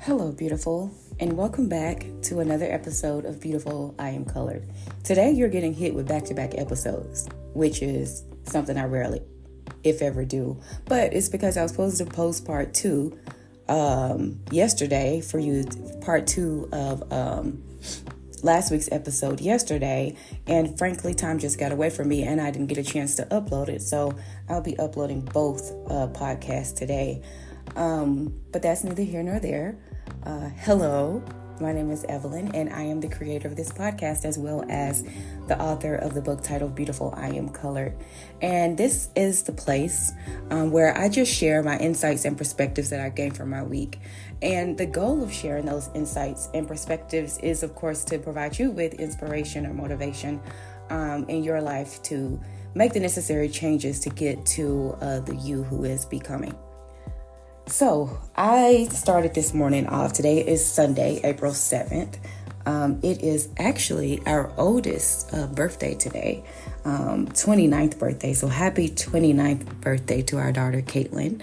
Hello, beautiful, and welcome back to another episode of Beautiful I Am Colored. Today, you're getting hit with back-to-back episodes, which is something I rarely, if ever, do. But it's because I was supposed to post part 2 yesterday for you, part 2 of last week's episode yesterday, and frankly, time just got away from me, and I didn't get a chance to upload it, so I'll be uploading both podcasts today. But that's neither here nor there. Hello, my name is Evelyn, and I am the creator of this podcast as well as the author of the book titled Beautiful I Am Colored. And this is the place where I just share my insights and perspectives that I gained from my week. And the goal of sharing those insights and perspectives is, of course, to provide you with inspiration or motivation in your life to make the necessary changes to get to the you who is becoming. So I started this morning off. Today is Sunday, April 7th. It is actually our oldest birthday today, 29th birthday. So happy 29th birthday to our daughter, Caitlin.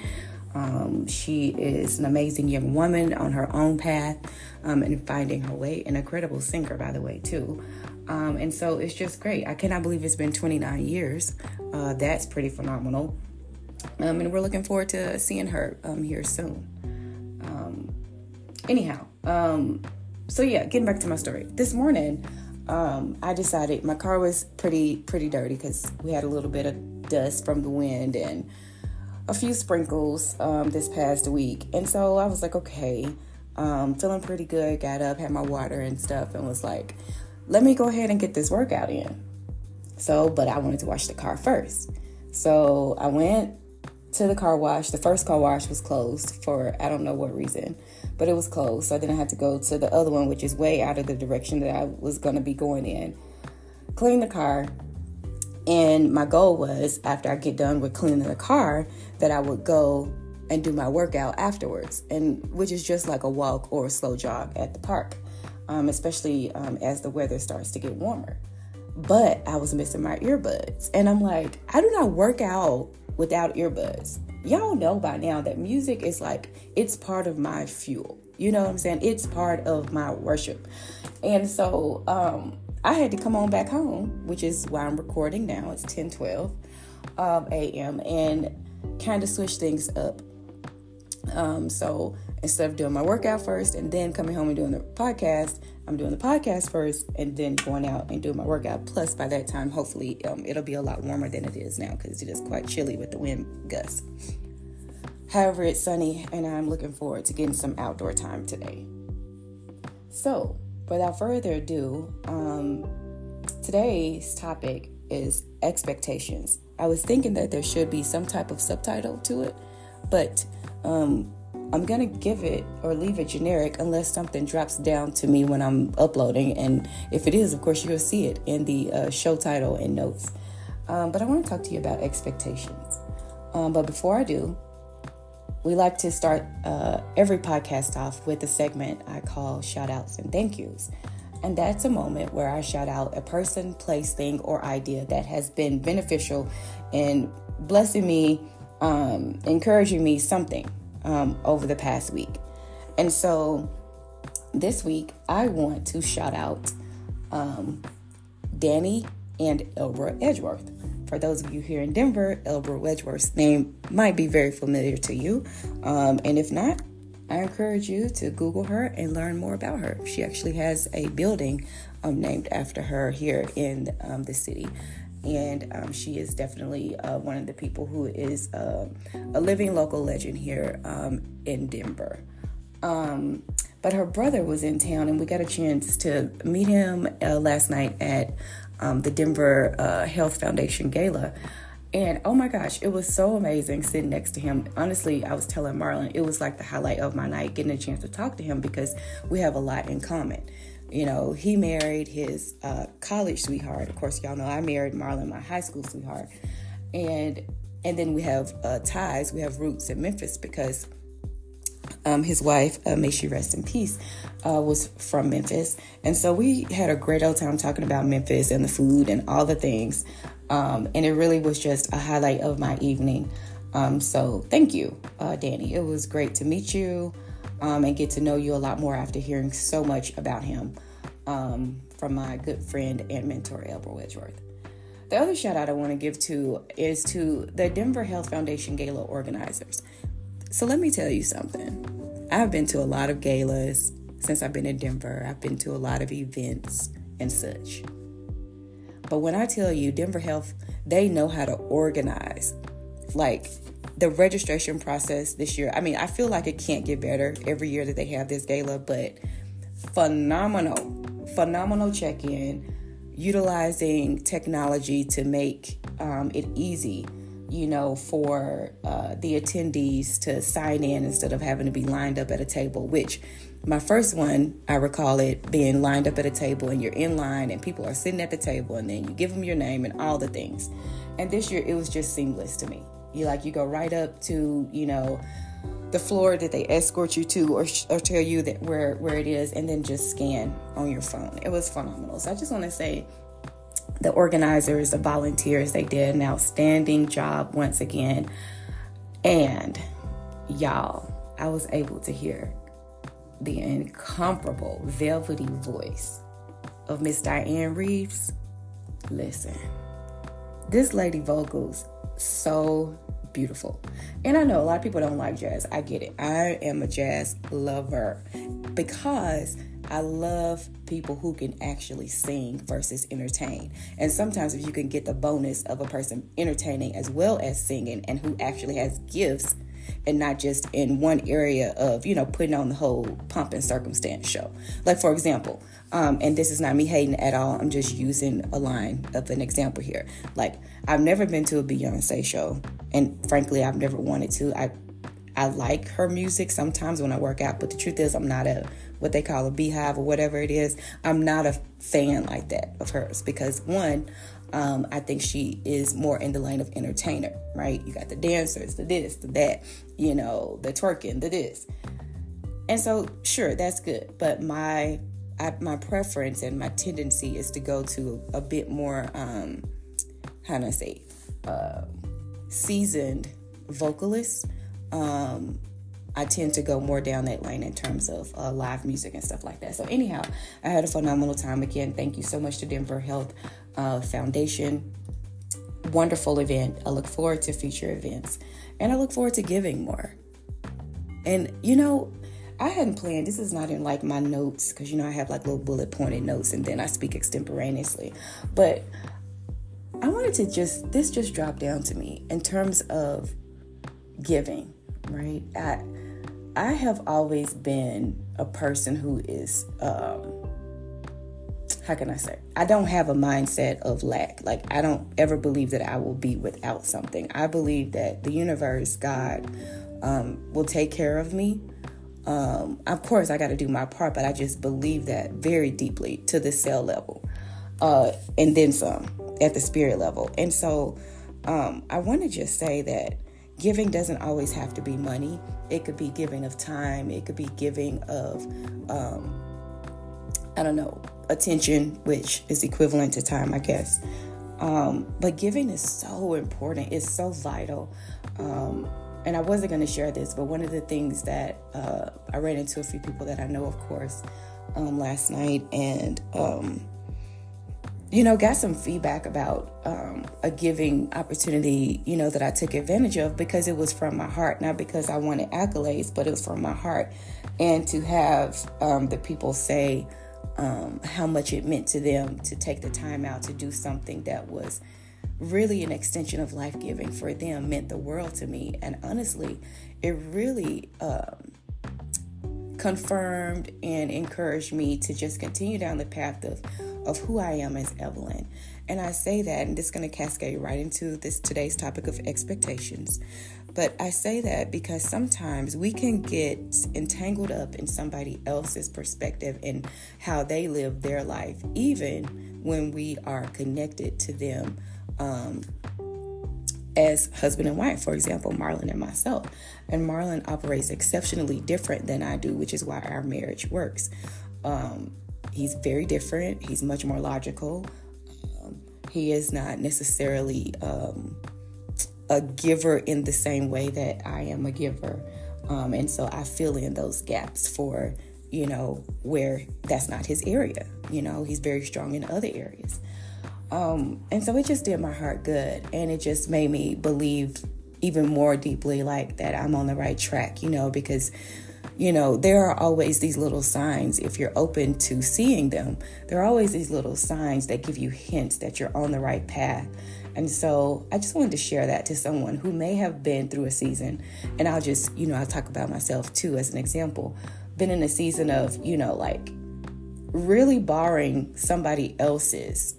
She is an amazing young woman on her own path and finding her way. An incredible singer, by the way, too. And so it's just great. I cannot believe it's been 29 years. That's pretty phenomenal. And we're looking forward to seeing her here soon. So getting back to my story. This morning, I decided my car was pretty dirty because we had a little bit of dust from the wind and a few sprinkles this past week. And so I was like, okay, feeling pretty good, got up, had my water and stuff, and was like, let me go ahead and get this workout in. But I wanted to wash the car first. So I went to the car wash. The first car wash was closed for I don't know what reason, but it was closed. So then I had to go to the other one, which is way out of the direction that I was going to be going in, clean the car. And my goal was, after I get done with cleaning the car, that I would go and do my workout afterwards, and which is just like a walk or a slow jog at the park, especially as the weather starts to get warmer. But I was missing my earbuds, and I'm like, I do not work out without earbuds. Y'all know by now that music is like, it's part of my fuel. You know what I'm saying? It's part of my worship. And so I had to come on back home, which is why I'm recording now. It's 10:12 a.m. and kind of switch things up. So instead of doing my workout first and then coming home and doing the podcast, I'm doing the podcast first and then going out and doing my workout. Plus, by that time, hopefully, it'll be a lot warmer than it is now because it is quite chilly with the wind gusts. However, it's sunny and I'm looking forward to getting some outdoor time today. So, without further ado, today's topic is expectations. I was thinking that there should be some type of subtitle to it, but I'm going to give it or leave it generic unless something drops down to me when I'm uploading. And if it is, of course, you'll see it in the show title and notes. But I want to talk to you about expectations. But before I do, we like to start every podcast off with a segment I call shout outs and thank yous. And that's a moment where I shout out a person, place, thing, or idea that has been beneficial in blessing me, encouraging me something over the past week. And so this week, I want to shout out Danny and Elbra Edgeworth. For those of you here in Denver, Elbra Edgeworth's name might be very familiar to you. And if not, I encourage you to Google her and learn more about her. She actually has a building named after her here in the city. And she is definitely one of the people who is a living local legend here in Denver. But her brother was in town, and we got a chance to meet him last night at the Denver Health Foundation Gala. And oh my gosh, it was so amazing sitting next to him. Honestly, I was telling Marlon, it was like the highlight of my night, getting a chance to talk to him because we have a lot in common. You know, he married his college sweetheart. Of course, y'all know I married Marlon, my high school sweetheart. And then we have ties. We have roots in Memphis because his wife, may she rest in peace, was from Memphis. And so we had a great old time talking about Memphis and the food and all the things. And it really was just a highlight of my evening. So thank you, Danny. It was great to meet you. and get to know you a lot more after hearing so much about him from my good friend and mentor, Elber Wedgeworth. The other shout out I want to give is to the Denver Health Foundation Gala organizers. So let me tell you something. I've been to a lot of galas since I've been in Denver. I've been to a lot of events and such. But when I tell you Denver Health, they know how to organize. Like the registration process this year, I mean, I feel like it can't get better every year that they have this gala, but phenomenal check-in, utilizing technology to make it easy, for the attendees to sign in instead of having to be lined up at a table, which my first one, I recall it being lined up at a table and you're in line and people are sitting at the table and then you give them your name and all the things. And this year it was just seamless to me. You go right up to, the floor that they escort you to or tell you that where it is, and then just scan on your phone. It was phenomenal. So I just want to say the organizers, the volunteers, they did an outstanding job once again. And y'all, I was able to hear the incomparable velvety voice of Miss Diane Reeves. Listen, this lady vocals so beautiful. And I know a lot of people don't like jazz. I get it. I am a jazz lover because I love people who can actually sing versus entertain. And sometimes if you can get the bonus of a person entertaining as well as singing and who actually has gifts and not just in one area of, putting on the whole pomp and circumstance show. Like, for example, and this is not me hating at all. I'm just using a line of an example here. Like, I've never been to a Beyonce show. And frankly, I've never wanted to. I like her music sometimes when I work out. But the truth is, I'm not what they call a beehive or whatever it is. I'm not a fan like that of hers. Because one, I think she is more in the lane of entertainer, right? You got the dancers, the this, the that, the twerking, the this. And so, sure, that's good. But my preference and my tendency is to go to a bit more, seasoned vocalists. I tend to go more down that lane in terms of live music and stuff like that. So anyhow, I had a phenomenal time. Again, thank you so much to Denver Health Foundation. Wonderful event. I look forward to future events. And I look forward to giving more. And, I hadn't planned. This is not in like my notes because, I have like little bullet pointed notes and then I speak extemporaneously. But I wanted to this just dropped down to me in terms of giving, right? I have always been a person who is, how can I say? I don't have a mindset of lack. Like, I don't ever believe that I will be without something. I believe that the universe, God, will take care of me. Of course, I got to do my part, but I just believe that very deeply to the cell level, and then some at the spirit level. And so I want to just say that giving doesn't always have to be money. It could be giving of time. It could be giving of, attention, which is equivalent to time, I guess. But giving is so important. It's so vital. And I wasn't going to share this, but one of the things that I ran into a few people that I know, of course, last night, and got some feedback about a giving opportunity, that I took advantage of because it was from my heart, not because I wanted accolades, but it was from my heart. And to have the people say how much it meant to them to take the time out to do something that was really an extension of life-giving for them meant the world to me. And honestly, it really confirmed and encouraged me to just continue down the path of who I am as Evelyn. And I say that, and this is going to cascade right into today's topic of expectations. But I say that because sometimes we can get entangled up in somebody else's perspective and how they live their life, even when we are connected to them as husband and wife, for example, Marlon and myself. And Marlon operates exceptionally different than I do, which is why our marriage works. He's very different. He's much more logical. He is not necessarily a giver in the same way that I am a giver. And so I fill in those gaps for, where that's not his area. He's very strong in other areas. And so it just did my heart good. And it just made me believe even more deeply like that I'm on the right track, because there are always these little signs. If you're open to seeing them, there are always these little signs that give you hints that you're on the right path. And so I just wanted to share that to someone who may have been through a season. And I'll just, I'll talk about myself too as an example. Been in a season of, like really borrowing somebody else's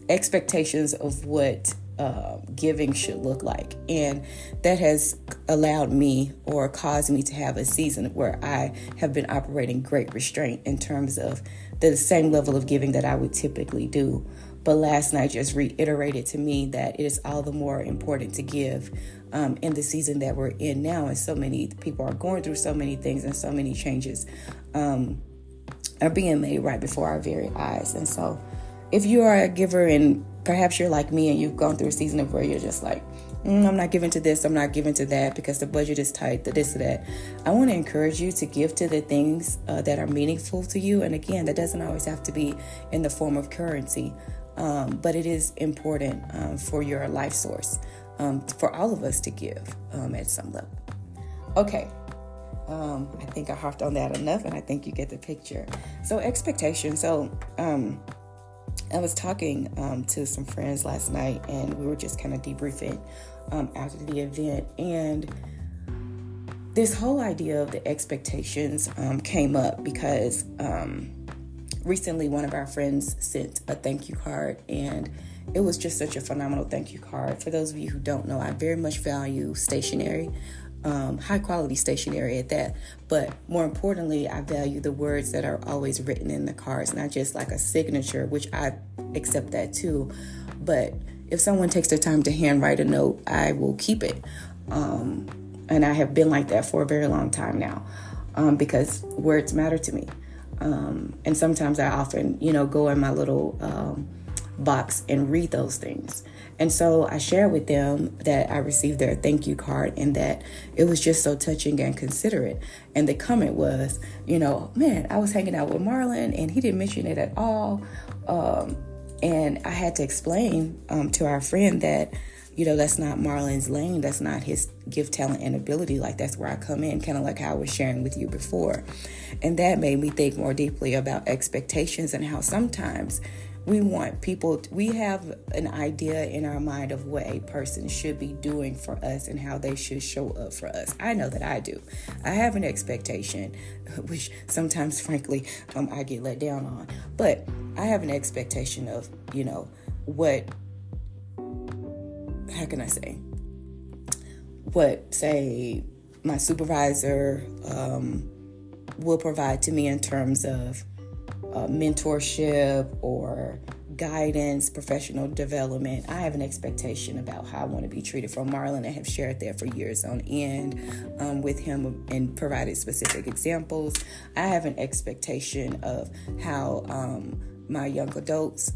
expectations of what giving should look like. And that has allowed me or caused me to have a season where I have been operating great restraint in terms of the same level of giving that I would typically do. But last night just reiterated to me that it is all the more important to give in the season that we're in now. And so many people are going through so many things, and so many changes are being made right before our very eyes. And so if you are a giver and perhaps you're like me and you've gone through a season of where you're just like, I'm not giving to this, I'm not giving to that because the budget is tight, the this or that. I want to encourage you to give to the things that are meaningful to you. And again, that doesn't always have to be in the form of currency, but it is important for your life source, for all of us to give at some level. Okay. I think I harped on that enough, and I think you get the picture. So expectation. So, I was talking to some friends last night, and we were just kind of debriefing after the event. And this whole idea of the expectations came up because recently one of our friends sent a thank you card, and it was just such a phenomenal thank you card. For those of you who don't know, I very much value stationery. High quality stationery at that, but more importantly, I value the words that are always written in the cards, not just like a signature, which I accept that too, but if someone takes the time to handwrite a note, I will keep it, and I have been like that for a very long time now, because words matter to me, and sometimes I often, go in my little box and read those things. And so I shared with them that I received their thank you card and that it was just so touching and considerate. And the comment was, man, I was hanging out with Marlon and he didn't mention it at all. And I had to explain to our friend that, that's not Marlon's lane. That's not his gift, talent, and ability. Like, that's where I come in, kind of like how I was sharing with you before. And that made me think more deeply about expectations and how sometimes we have an idea in our mind of what a person should be doing for us and how they should show up for us. I know that I do. I have an expectation, which sometimes, frankly, I get let down on. But I have an expectation of, what, say, my supervisor will provide to me in terms of mentorship or guidance, professional development. I have an expectation about how I want to be treated from Marlon. I have shared that for years on end with him and provided specific examples. I have an expectation of how my young adults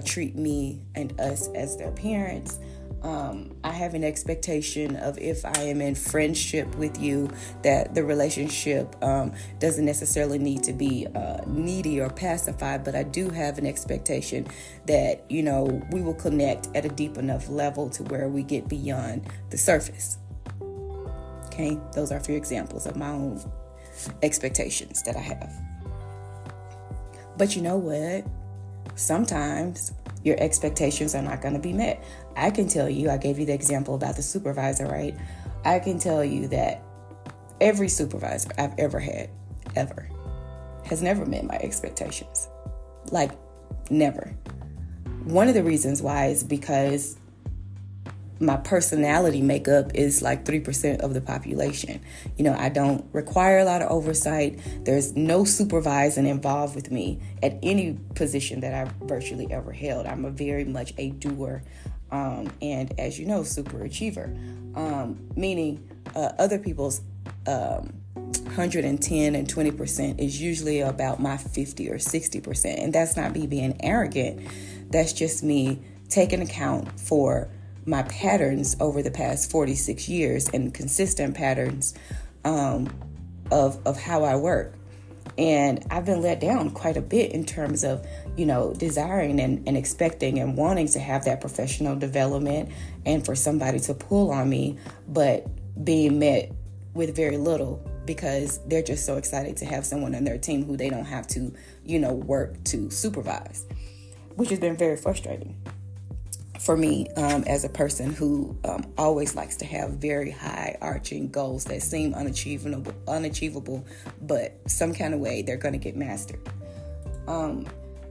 treat me and us as their parents. I have an expectation of, if I am in friendship with you, that the relationship doesn't necessarily need to be needy or pacified, but I do have an expectation that, we will connect at a deep enough level to where we get beyond the surface. Okay, those are a few examples of my own expectations that I have. But you know what? Sometimes your expectations are not going to be met. I can tell you, I gave you the example about the supervisor, right? I can tell you that every supervisor I've ever had, has never met my expectations. Like, never. One of the reasons why is because my personality makeup is like 3% of the population. I don't require a lot of oversight. There's no supervising involved with me at any position that I've virtually ever held. I'm very much a doer, and as you know, super achiever, meaning other people's 110 and 20% is usually about my 50 or 60%. And that's not me being arrogant. That's just me taking account for my patterns over the past 46 years and consistent patterns of how I work. And I've been let down quite a bit in terms of, desiring and expecting and wanting to have that professional development and for somebody to pull on me, but being met with very little because they're just so excited to have someone on their team who they don't have to, work to supervise, which has been very frustrating for me as a person who always likes to have very high arching goals that seem unachievable, but some kind of way they're going to get mastered.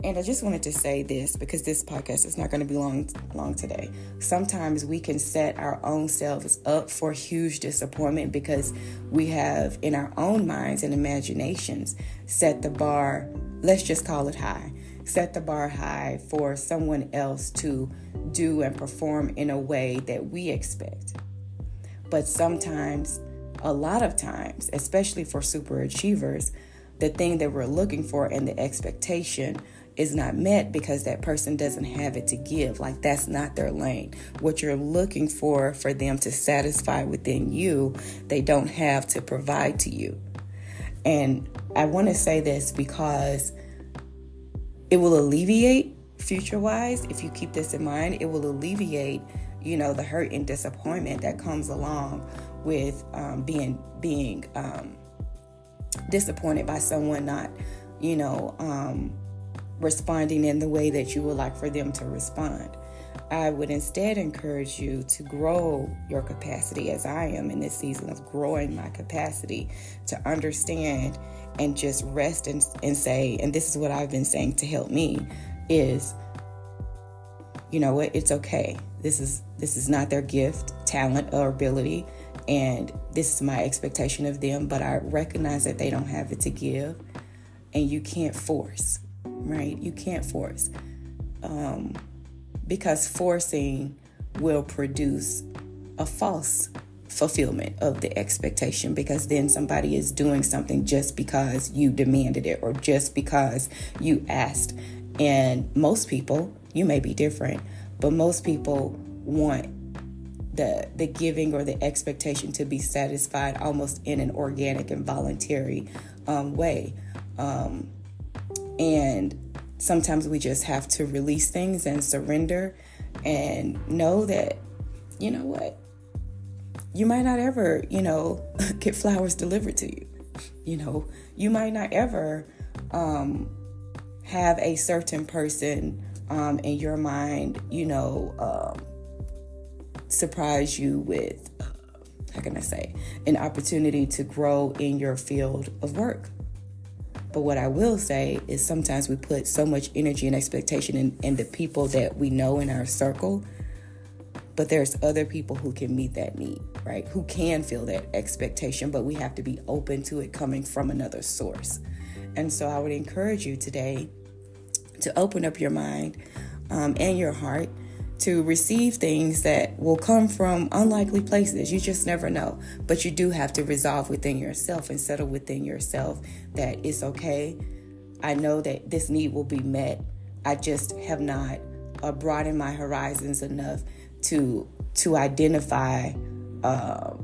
And I just wanted to say this because this podcast is not going to be long today. Sometimes we can set our own selves up for huge disappointment because we have in our own minds and imaginations set the bar, let's just call it high, set the bar high for someone else to do and perform in a way that we expect. But sometimes, a lot of times, especially for super achievers, the thing that we're looking for and the expectation is not met because that person doesn't have it to give. Like, that's not their lane. What you're looking for them to satisfy within you, they don't have to provide to you. And I want to say this because it will alleviate future-wise. If you keep this in mind, it will alleviate, the hurt and disappointment that comes along with being disappointed by someone not, responding in the way that you would like for them to respond. I would instead encourage you to grow your capacity, as I am in this season of growing my capacity to understand and just rest and say, and this is what I've been saying to help me, is, you know what, it's okay. This is not their gift, talent, or ability, and this is my expectation of them, but I recognize that they don't have it to give, and you can't force, right? You can't force. Because forcing will produce a false fulfillment of the expectation, because then somebody is doing something just because you demanded it or just because you asked. And most people, you may be different, but most people want the giving or the expectation to be satisfied almost in an organic and voluntary way. And sometimes we just have to release things and surrender and know that, you know what, you might not ever, get flowers delivered to you. You might not ever have a certain person in your mind, surprise you with, an opportunity to grow in your field of work. But what I will say is sometimes we put so much energy and expectation in the people that we know in our circle, but there's other people who can meet that need, right? Who can feel that expectation, but we have to be open to it coming from another source. And so I would encourage you today to open up your mind and your heart to receive things that will come from unlikely places. You just never know. But you do have to resolve within yourself and settle within yourself that it's okay. I know that this need will be met. I just have not broadened my horizons enough to identify a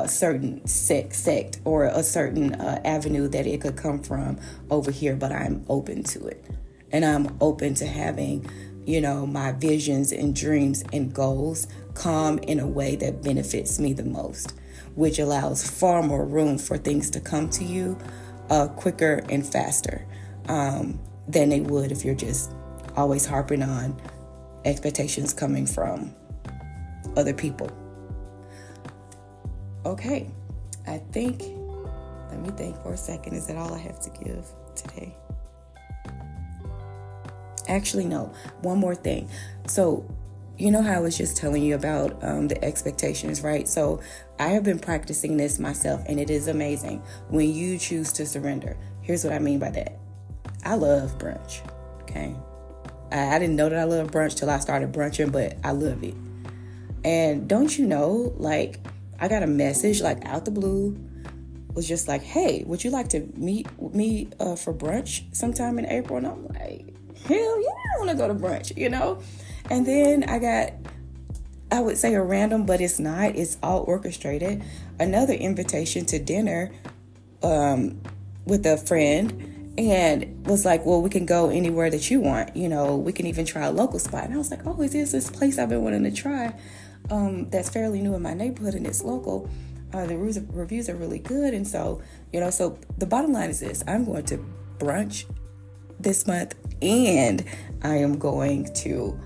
certain sect or a certain avenue that it could come from over here, but I'm open to it. And I'm open to having my visions and dreams and goals come in a way that benefits me the most, which allows far more room for things to come to you quicker and faster than they would if you're just always harping on expectations coming from other people. Okay, let me think for a second. Is that all I have to give today? Actually, no. One more thing. So, how I was just telling you about the expectations, right? So I have been practicing this myself, and it is amazing when you choose to surrender. Here's what I mean by that. I love brunch, okay? I didn't know that I love brunch till I started brunching, but I love it. And don't you know, I got a message, out the blue, was just like, hey, would you like to meet me for brunch sometime in April? And I'm like, hell yeah, I want to go to brunch, And then I got I would say a random, but it's not. It's all orchestrated. Another invitation to dinner with a friend, and was like, well, we can go anywhere that you want. We can even try a local spot. And I was like, oh, is this place I've been wanting to try that's fairly new in my neighborhood and it's local. The reviews are really good. And so, so the bottom line is this: I'm going to brunch this month, and I am going to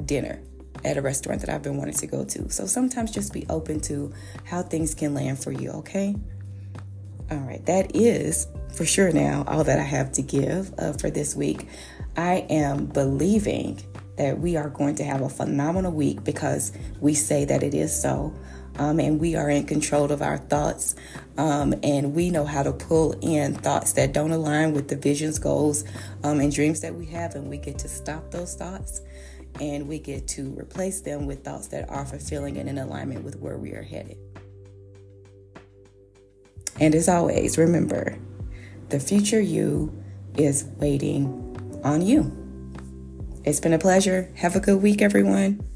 dinner at a restaurant that I've been wanting to go to. So sometimes just be open to how things can land for you, okay? All right, that is for sure now all that I have to give for this week. I am believing that we are going to have a phenomenal week because we say that it is so. And we are in control of our thoughts. And we know how to pull in thoughts that don't align with the visions, goals, and dreams that we have. And we get to stop those thoughts, and we get to replace them with thoughts that are fulfilling and in alignment with where we are headed. And as always, remember, the future you is waiting on you. It's been a pleasure. Have a good week, everyone.